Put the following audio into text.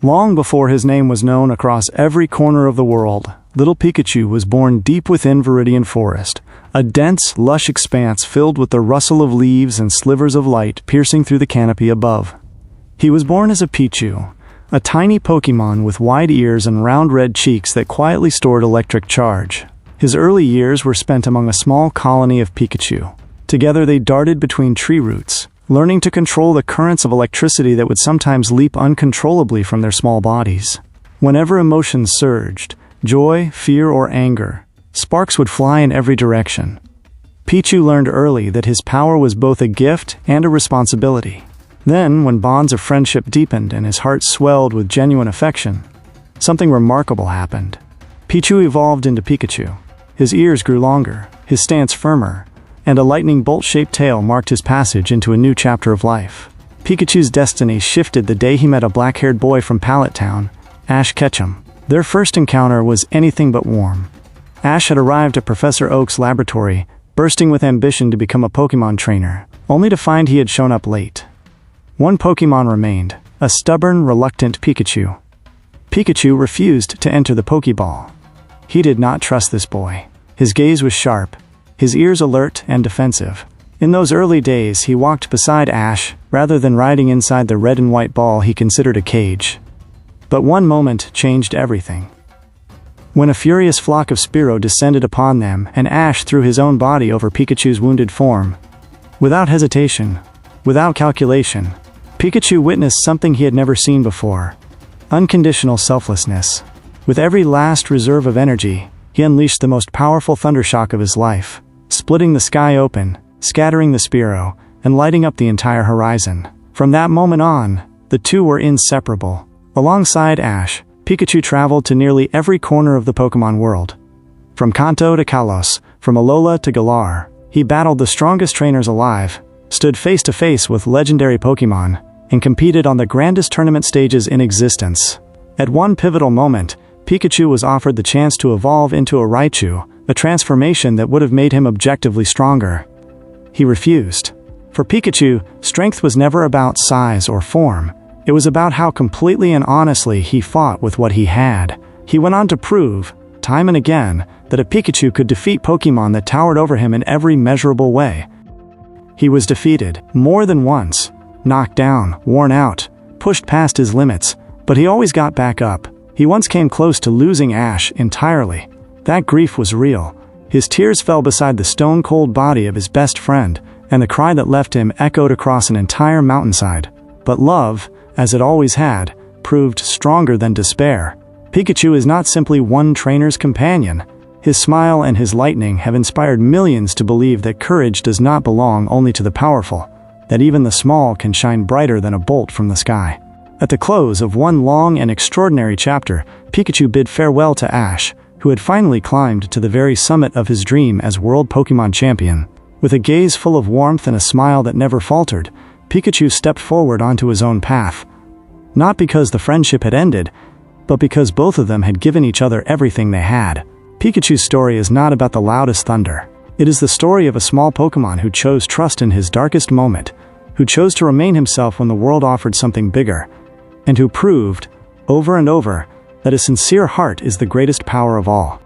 Long before his name was known across every corner of the world, little Pikachu was born deep within Viridian Forest, a dense, lush expanse filled with the rustle of leaves and slivers of light piercing through the canopy above. He was born as a Pichu, a tiny Pokémon with wide ears and round red cheeks that quietly stored electric charge. His early years were spent among a small colony of Pikachu. Together they darted between tree roots, learning to control the currents of electricity that would sometimes leap uncontrollably from their small bodies. Whenever emotions surged, joy, fear, or anger, sparks would fly in every direction. Pichu learned early that his power was both a gift and a responsibility. Then, when bonds of friendship deepened and his heart swelled with genuine affection, something remarkable happened. Pichu evolved into Pikachu. His ears grew longer, his stance firmer, and a lightning bolt-shaped tail marked his passage into a new chapter of life. Pikachu's destiny shifted the day he met a black-haired boy from Pallet Town, Ash Ketchum. Their first encounter was anything but warm. Ash had arrived at Professor Oak's laboratory, bursting with ambition to become a Pokémon trainer, only to find he had shown up late. One Pokémon remained, a stubborn, reluctant Pikachu. Pikachu refused to enter the Pokéball. He did not trust this boy. His gaze was sharp, his ears alert and defensive. In those early days, he walked beside Ash, rather than riding inside the red and white ball he considered a cage. But one moment changed everything. When a furious flock of Spearow descended upon them and Ash threw his own body over Pikachu's wounded form. Without hesitation, without calculation, Pikachu witnessed something he had never seen before: unconditional selflessness. With every last reserve of energy, he unleashed the most powerful thundershock of his life, splitting the sky open, scattering the Spearow, and lighting up the entire horizon. From that moment on, the two were inseparable. Alongside Ash, Pikachu traveled to nearly every corner of the Pokémon world. From Kanto to Kalos, from Alola to Galar, he battled the strongest trainers alive, stood face to face with legendary Pokémon, and competed on the grandest tournament stages in existence. At one pivotal moment, Pikachu was offered the chance to evolve into a Raichu, a transformation that would have made him objectively stronger. He refused. For Pikachu, strength was never about size or form. It was about how completely and honestly he fought with what he had. He went on to prove, time and again, that a Pikachu could defeat Pokémon that towered over him in every measurable way. He was defeated, more than once, knocked down, worn out, pushed past his limits, but he always got back up. He once came close to losing Ash entirely. That grief was real. His tears fell beside the stone-cold body of his best friend, and the cry that left him echoed across an entire mountainside. But love, as it always had, proved stronger than despair. Pikachu is not simply one trainer's companion. His smile and his lightning have inspired millions to believe that courage does not belong only to the powerful, that even the small can shine brighter than a bolt from the sky. At the close of one long and extraordinary chapter, Pikachu bid farewell to Ash, who had finally climbed to the very summit of his dream as World Pokémon Champion. With a gaze full of warmth and a smile that never faltered, Pikachu stepped forward onto his own path. Not because the friendship had ended, but because both of them had given each other everything they had. Pikachu's story is not about the loudest thunder. It is the story of a small Pokémon who chose trust in his darkest moment, who chose to remain himself when the world offered something bigger, and who proved, over and over, that a sincere heart is the greatest power of all.